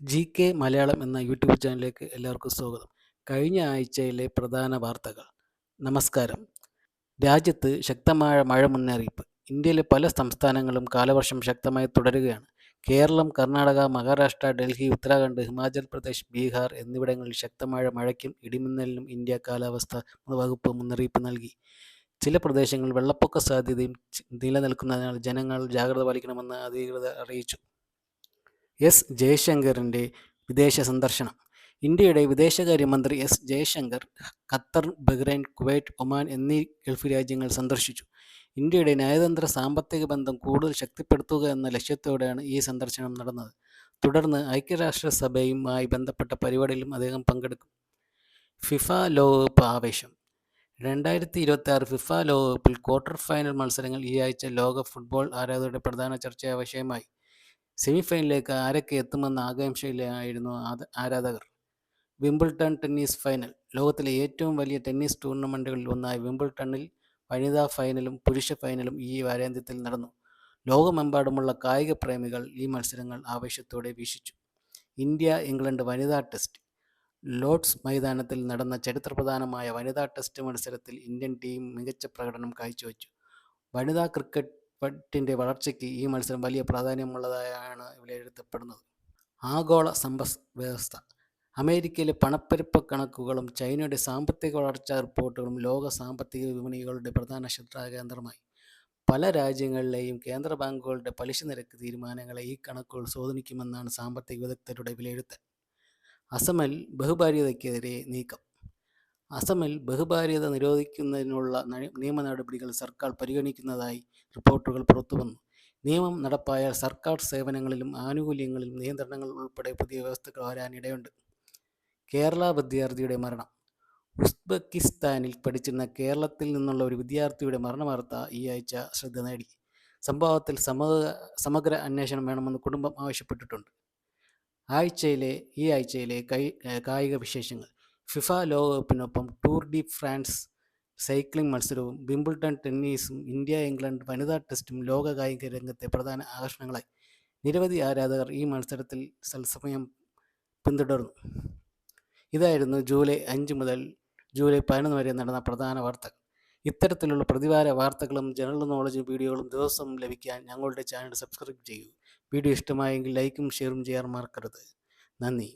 G K Malayalam എന്ന YouTube ചാനലിലേക്ക് എല്ലാവർക്കും സ്വാഗതം. കഴിഞ്ഞ ആഴ്ചയിലെ പ്രധാന വാർത്തകൾ. നമസ്കാരം. രാജ്യത്ത് ശക്തമായ മഴ മുന്നറിയിപ്പ്. ഇന്ത്യയിലെ പല സംസ്ഥാനങ്ങളും കാലവർഷം ശക്തമായി തുടരുകയാണ്. കേരളം, കർണാടക, മഹാരാഷ്ട്ര, ഡൽഹി, ഉത്തരാഖണ്ഡ്, ഹിമാചൽ പ്രദേശ്, ബീഹാർ എന്നിവിടങ്ങളിൽ ശക്തമായ മഴയ്ക്കും ഇടിമിന്നലിനും ഇന്ത്യ കാലാവസ്ഥാ വകുപ്പ് മുന്നറിയിപ്പ് നൽകി. ചില പ്രദേശങ്ങളിൽ വെള്ളപ്പൊക്ക സാധ്യതയും നിലനിൽക്കുന്നതിനാൽ ജനങ്ങൾ ജാഗ്രത പാലിക്കണമെന്ന് അധികൃതർ അറിയിച്ചു. എസ് ജയശങ്കറിൻ്റെ വിദേശ സന്ദർശനം. ഇന്ത്യയുടെ വിദേശകാര്യമന്ത്രി S Jaishankar Qatar, Bahrain, Kuwait, Oman എന്നീ ഗൾഫ് രാജ്യങ്ങൾ സന്ദർശിച്ചു. ഇന്ത്യയുടെ നയതന്ത്ര സാമ്പത്തിക ബന്ധം കൂടുതൽ ശക്തിപ്പെടുത്തുക എന്ന ലക്ഷ്യത്തോടെയാണ് ഈ സന്ദർശനം നടന്നത്. തുടർന്ന് ഐക്യരാഷ്ട്രസഭയുമായി ബന്ധപ്പെട്ട പരിപാടിയിലും അദ്ദേഹം പങ്കെടുക്കും. ഫിഫ ലോകകപ്പ് ആവേശം. 2026 ഫിഫ ലോകകപ്പിൽ ക്വാർട്ടർ ഫൈനൽ മത്സരങ്ങൾ ഈ ആഴ്ച ലോക ഫുട്ബോൾ ആരാധകരുടെ പ്രധാന ചർച്ചാ വിഷയമായി. സെമിഫൈനലിലേക്ക് ആരൊക്കെ എത്തുമെന്ന ആകാംക്ഷയിലായിരുന്നു ആരാധകർ. Wimbledon tennis final. ലോകത്തിലെ ഏറ്റവും വലിയ ടെന്നീസ് ടൂർണമെൻറ്റുകളിൽ ഒന്നായ വിംബിൾട്ടണിൽ വനിതാ ഫൈനലും പുരുഷ ഫൈനലും ഈ വാരാന്ത്യത്തിൽ നടന്നു. ലോകമെമ്പാടുമുള്ള കായിക പ്രേമികൾ ഈ മത്സരങ്ങൾ ആവേശത്തോടെ വീക്ഷിച്ചു. ഇന്ത്യ ഇംഗ്ലണ്ട് വനിതാ ടെസ്റ്റ്. ലോർഡ്സ് മൈതാനത്തിൽ നടന്ന ചരിത്രപ്രധാനമായ വനിതാ ടെസ്റ്റ് മത്സരത്തിൽ ഇന്ത്യൻ ടീം മികച്ച പ്രകടനം കാഴ്ചവെച്ചു. വനിതാ ക്രിക്കറ്റിൻ്റെ വളർച്ചയ്ക്ക് ഈ മത്സരം വലിയ പ്രാധാന്യമുള്ളതായാണ് വിലയിരുത്തപ്പെടുന്നത്. ആഗോള സമ്പദ് വ്യവസ്ഥ. അമേരിക്കയിലെ പണപ്പെരുപ്പ കണക്കുകളും ചൈനയുടെ സാമ്പത്തിക വളർച്ചാ റിപ്പോർട്ടുകളും ലോക സാമ്പത്തിക വിപണികളുടെ പ്രധാന ശ്രദ്ധാകേന്ദ്രമായി. പല രാജ്യങ്ങളിലെയും കേന്ദ്ര ബാങ്കുകളുടെ പലിശ നിരക്ക് തീരുമാനങ്ങളെ ഈ കണക്കുകൾ സ്വാധീനിക്കുമെന്നാണ് സാമ്പത്തിക വിദഗ്ധരുടെ വിലയിരുത്തൽ. അസമിൽ ബഹുഭാര്യതയ്ക്കെതിരെ നീക്കം. അസമിൽ ബഹുഭാര്യത നിരോധിക്കുന്നതിനുള്ള നിയമ നടപടികൾ സർക്കാർ പരിഗണിക്കുന്നതായി റിപ്പോർട്ടുകൾ പുറത്തുവന്നു. നിയമം നടപ്പായാൽ സർക്കാർ സേവനങ്ങളിലും ആനുകൂല്യങ്ങളിലും നിയന്ത്രണങ്ങൾ ഉൾപ്പെടെ പുതിയ വ്യവസ്ഥകൾ വരാനിടയുണ്ട്. കേരള വിദ്യാർത്ഥിയുടെ മരണം. ഉസ്ബെക്കിസ്ഥാനിൽ പഠിച്ചിരുന്ന കേരളത്തിൽ നിന്നുള്ള ഒരു വിദ്യാർത്ഥിയുടെ മരണവാർത്ത ഈ ആഴ്ച ശ്രദ്ധ നേടി. സംഭവത്തിൽ സമഗ്ര അന്വേഷണം വേണമെന്ന് കുടുംബം ആവശ്യപ്പെട്ടിട്ടുണ്ട്. ഈ ആഴ്ചയിലെ കായിക വിശേഷങ്ങൾ. ഫിഫ ലോകകപ്പിനൊപ്പം ടൂർ ഡി ഫ്രാൻസ് സൈക്ലിംഗ് മത്സരവും വിംബിൾട്ടൺ ടെന്നീസും ഇന്ത്യ ഇംഗ്ലണ്ട് വനിതാ ടെസ്റ്റും ലോക കായിക രംഗത്തെ പ്രധാന ആകർഷണങ്ങളായി. നിരവധി ആരാധകർ ഈ മത്സരത്തിൽ തത്സമയം പിന്തുടർന്നു. ഇതായിരുന്നു ജൂലൈ 5 മുതൽ ജൂലൈ 11 വരെ നടന്ന പ്രധാന വാർത്തകൾ. ഇത്തരത്തിലുള്ള പ്രതിവാര വാർത്തകളും ജനറൽ നോളജ് വീഡിയോകളും ദിവസവും ലഭിക്കാൻ ഞങ്ങളുടെ ചാനൽ സബ്സ്ക്രൈബ് ചെയ്യൂ. വീഡിയോ ഇഷ്ടമായെങ്കിൽ ലൈക്കും ഷെയറും ചെയ്യാൻ മറക്കരുത്. നന്ദി.